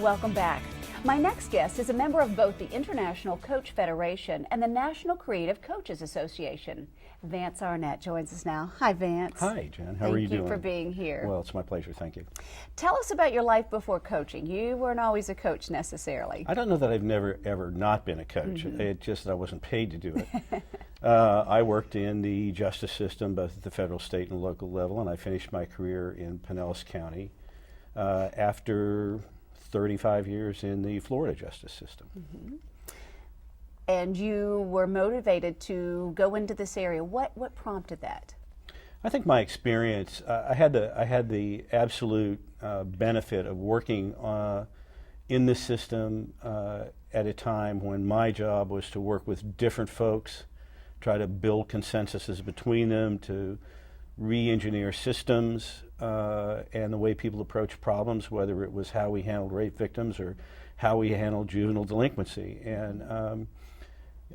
Welcome back. My next guest is a member of both the International Coach Federation and the National Creative Coaches Association. Vance Arnett joins us now. Hi, Vance. Hi, Jen. How are you doing? Thank you for being here. Well, it's my pleasure. Thank you. Tell us about your life before coaching. You weren't always a coach necessarily. I don't know that I've never, ever not been a coach. It's just that I wasn't paid to do it. I worked in the justice system, both at the federal, state, and local level, and I finished my career in Pinellas County after 35 years in the Florida justice system. And you were motivated to go into this area. What prompted that? I think my experience, I had the absolute benefit of working in this system at a time when my job was to work with different folks, try to build consensuses between them, to re-engineer systems and the way people approach problems, whether it was how we handled rape victims or how we handled juvenile delinquency. And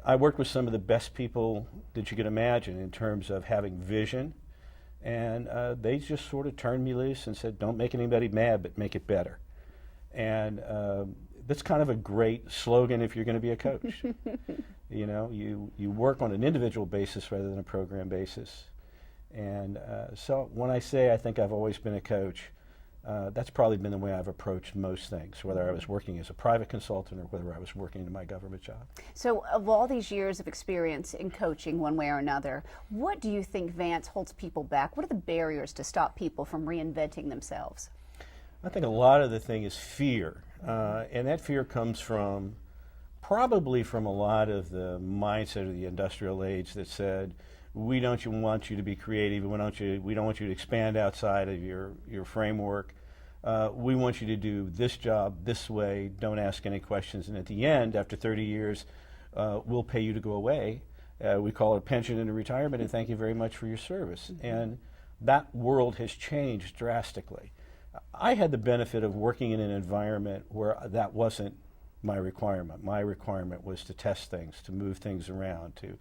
I worked with some of the best people that you could imagine in terms of having vision, and they just sort of turned me loose and said, don't make anybody mad, but make it better. And that's kind of a great slogan if you're going to be a coach. You know, you work on an individual basis rather than a program basis. And so when I say I think I've always been a coach, that's probably been the way I've approached most things, whether I was working as a private consultant or whether I was working in my government job. So of all these years of experience in coaching one way or another, what do you think, Vance, holds people back? What are the barriers to stop people from reinventing themselves? I think a lot of the thing is fear, and that fear comes from probably from a lot of the mindset of the industrial age that said, we don't want you to be creative. We don't want you to expand outside of your framework. We want you to do this job this way. Don't ask any questions. And at the end, after 30 years, we'll pay you to go away. We call it a pension and a retirement, and thank you very much for your service. And that world has changed drastically. I had the benefit of working in an environment where that wasn't my requirement. My requirement was to test things, to move things around, to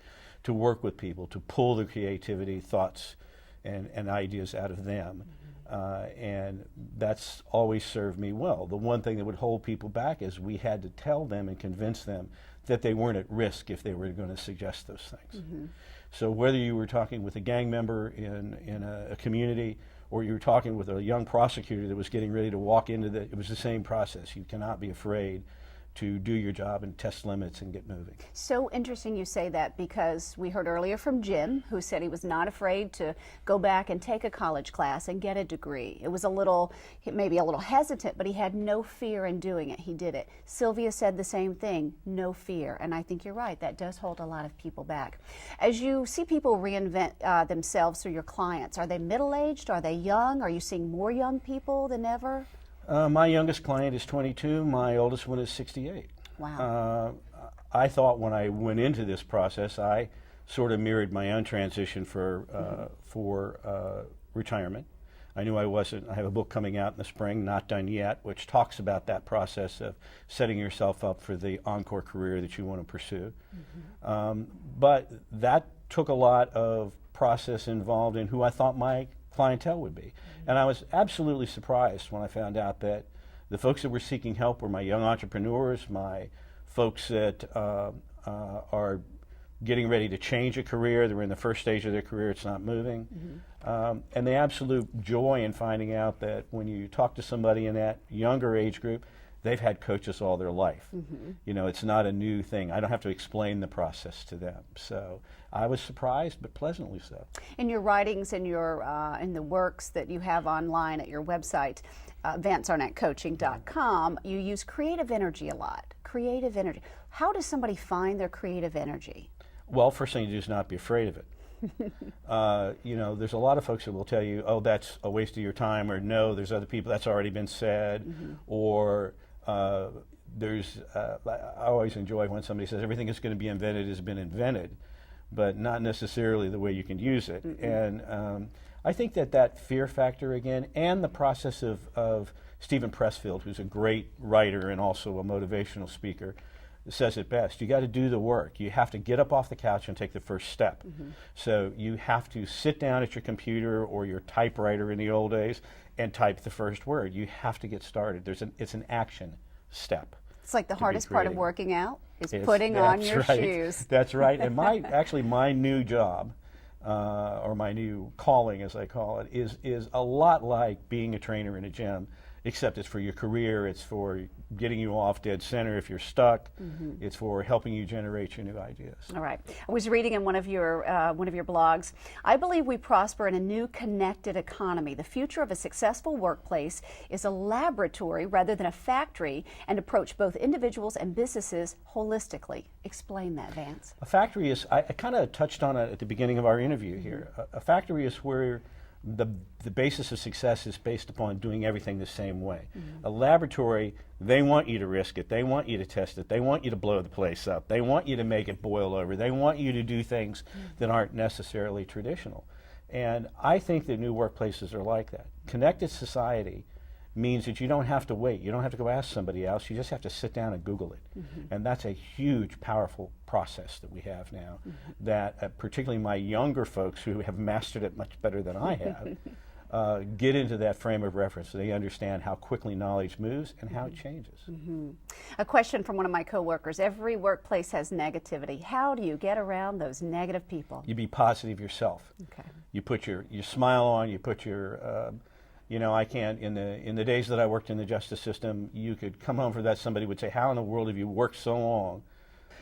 work with people, to pull the creativity, thoughts, and ideas out of them. And that's always served me well. The one thing that would hold people back is we had to tell them and convince them that they weren't at risk if they were going to suggest those things. So whether you were talking with a gang member in a community or you were talking with a young prosecutor that was getting ready to walk into it was the same process. You cannot be afraid to do your job and test limits and get moving. So interesting you say that, because we heard earlier from Jim, who said he was not afraid to go back and take a college class and get a degree. It was maybe a little hesitant, but he had no fear in doing it. He did it. Sylvia said the same thing, no fear. And I think you're right, that does hold a lot of people back. As you see people reinvent themselves through your clients, are they middle-aged? Are they young? Are you seeing more young people than ever? My youngest client is 22. My oldest one is 68. Wow. I thought when I went into this process, I sort of mirrored my own transition for retirement. I knew I wasn't. I have a book coming out in the spring, Not Done Yet, which talks about that process of setting yourself up for the encore career that you want to pursue. But that took a lot of process involved in who I thought my clientele would be. And I was absolutely surprised when I found out that the folks that were seeking help were my young entrepreneurs, my folks that are getting ready to change a career. They're in the first stage of their career, it's not moving. And the absolute joy in finding out that when you talk to somebody in that younger age group, they've had coaches all their life. You know, it's not a new thing. I don't have to explain the process to them. So I was surprised, but pleasantly so. In your writings and in the works that you have online at your website, vancearnettcoaching.com, you use creative energy a lot. Creative energy. How does somebody find their creative energy? Well, first thing you do is not be afraid of it. You know, there's a lot of folks that will tell you, oh, that's a waste of your time, or no, there's other people, that's already been said, or I always enjoy when somebody says everything that's going to be invented has been invented, but not necessarily the way you can use it. And I think that fear factor again, and the process of Stephen Pressfield, who's a great writer and also a motivational speaker, says it best. You got to do the work. You have to get up off the couch and take the first step. So you have to sit down at your computer or your typewriter in the old days and type the first word. You have to get started. It's an action step. It's like the hardest part of working out is It's- putting on that's your right. shoes. That's right. And my new job, or my new calling, as I call it, is a lot like being a trainer in a gym, except it's for your career. It's for getting you off dead center if you're stuck. It's for helping you generate your new ideas. All right. I was reading in one of your blogs, I believe we prosper in a new connected economy. The future of a successful workplace is a laboratory rather than a factory, and approach both individuals and businesses holistically. Explain that, Vance. A factory is, I kind of touched on it at the beginning of our interview here. A factory is where the basis of success is based upon doing everything the same way. A laboratory, they want you to risk it. They want you to test it. They want you to blow the place up. They want you to make it boil over. They want you to do things that aren't necessarily traditional. And I think that new workplaces are like that. Connected society means that you don't have to wait. You don't have to go ask somebody else. You just have to sit down and Google it. And that's a huge, powerful process that we have now, that particularly my younger folks who have mastered it much better than I have, get into that frame of reference so they understand how quickly knowledge moves and how it changes. A question from one of my coworkers. Every workplace has negativity. How do you get around those negative people? You be positive yourself. Okay. You put your smile on, you put your I can't, in the days that I worked in the justice system, you could come home for that, somebody would say, how in the world have you worked so long?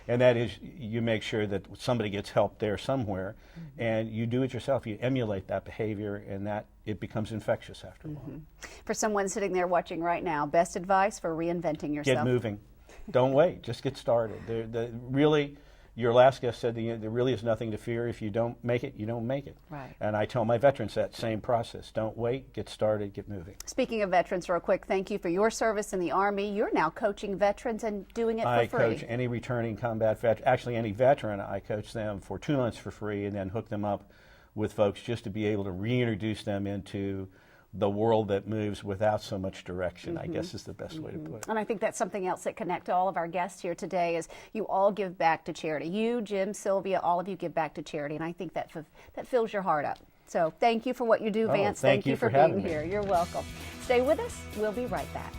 And that is, you make sure that somebody gets help there somewhere, and you do it yourself. You emulate that behavior, and that it becomes infectious after a while. For someone sitting there watching right now, best advice for reinventing yourself? Get moving. Don't wait. Just get started. Really, your last guest said there really is nothing to fear. If you don't make it, you don't make it. Right. And I tell my veterans that same process. Don't wait, get started, get moving. Speaking of veterans, real quick, thank you for your service in the Army. You're now coaching veterans and doing it for free. I coach any returning combat veteran, actually any veteran, I coach them for 2 months for free and then hook them up with folks just to be able to reintroduce them into the world that moves without so much direction, I guess is the best way to put it. And I think that's something else that connects all of our guests here today is you all give back to charity. You, Jim, Sylvia, all of you give back to charity, and I think that fills your heart up. So thank you for what you do, Vance. Thank you for for having being me. here. You're welcome. Stay with us. We'll be right back.